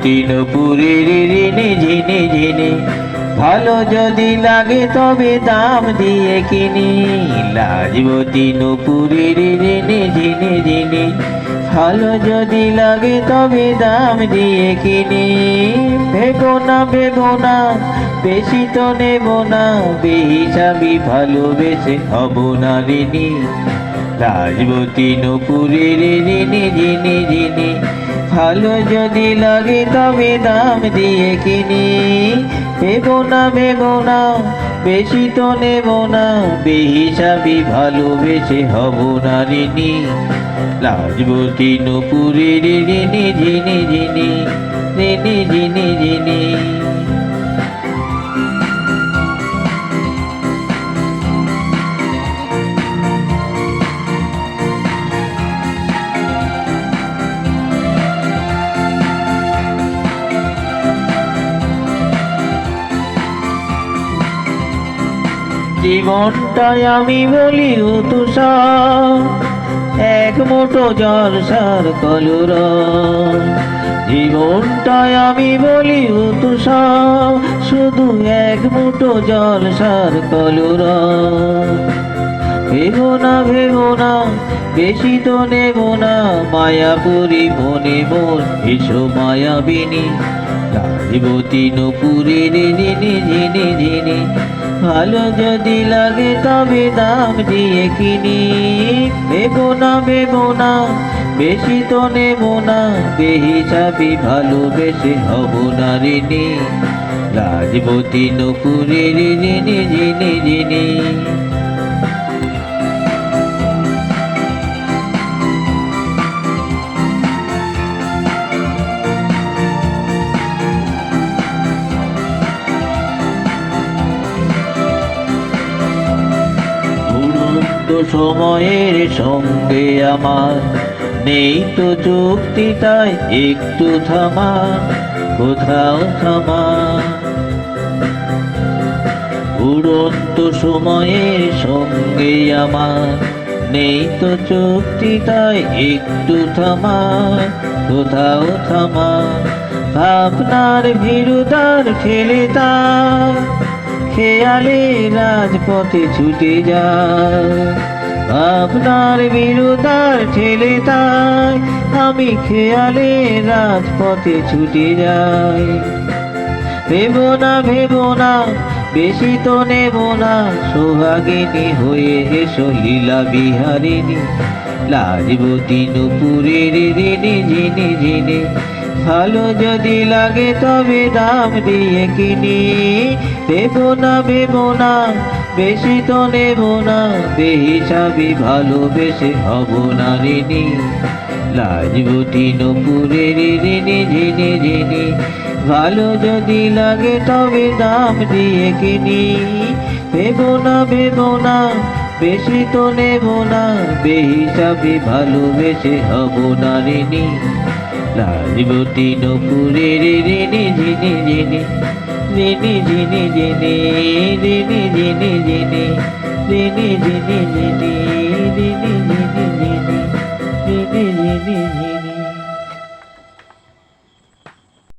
লাজবতী নূপুরের ঋণী ঝিনি ঝিনি, ভালো যদি লাগে তবে দাম দিয়ে কিনি। লাজবতী নূপুরের ঋণী ঝিনি ঝিনি, ভালো যদি লাগে তবে দাম দিয়ে কিনি। ভেবো না ভেবো না, বেশি তো নেব না, বেহিসাবি ভালোবেসে হব না ঋণী। লাজবতী নূপুরের ঋণী ঝিনি ঝিনি, ভালো যদি লাগে তবে দাম দিয়ে কিনি। ভেবো না ভেবো না, বেশি তো নেব না, বেহিসাবি ভালোবেসে হব না ঋণী। লাজবতী নূপুরের ঋণী ঝিনি ঝিনি, ঋণী ঝিনি ঝিনি। জীবনটাই আমি বলি তুষার, এক মুঠো জল সার কলুর। জীবনটাই আমি বলি তুষার, শুধু এক মুঠো জল সার কলুর। ভেবো না ভেবো না, বেশি তো নেব না, মায়াপুরী মনে মন এসো মায়াবিনী। লাজবতী নূপুরের ঋণী ঝিনি ঝিনি, ভালো যদি লাগে তবে দাম দিয়ে কিনি। ভেবো না ভেবো না, বেশি তো নেব না, বেহিসাবি ভালোবেসে হব না ঋণী। লাজবতী নূপুরের ঋণী ঝিনি ঝিনি। সময়ের সঙ্গে আমার নেই তো চুক্তি, তাই একটু থামা, কোথাও থামা। উড়ন্ত সময়ের সঙ্গে আমার নেই তো চুক্তি, তাই একটু থামা, কোথাও থামা। ভাবনার ভীরুতার ঠেলে তার খেয়ালে রাজপথে ছুটে যায়। ভাবনার বিরুদ্ধার ঠেলে তাই আমি খেয়ালে রাজপথে ছুটে যাই। ভেবো না ভেবো না, বেশি তো নেব না, সোহাগিনী হয়ে এসো লীলা বিহারিণী। লাজবতী নূপুরের ঋণী ঝিনি ঝিনি, ভালো যদি লাগে তবে দাম দিয়ে কিনি। ভেবো না ভেবো না, বেশি তো নেব না, বেহিসাবি ভালোবেসে হব না ঋণী। লাজবতী নূপুরের ঋণী ঝিনি ঝিনি, ভালো যদি লাগে তবে দাম দিয়ে কিনি। ভেবো না ভেবো না, বেশি তো নেব না, বেহিসাবি ভালোবেসে হব না ঋণী। লাজবতী নূপুরের ঋণী ঝিনি ঝিনি, ঋণী ঝিনি ঝিনি, ঋণী ঝিনি ঝিনি, ঋণী ঝিনি ঝিনি, ঋণী ঝিনি ঝিনি, ঋণী ঝিনি ঝিনি।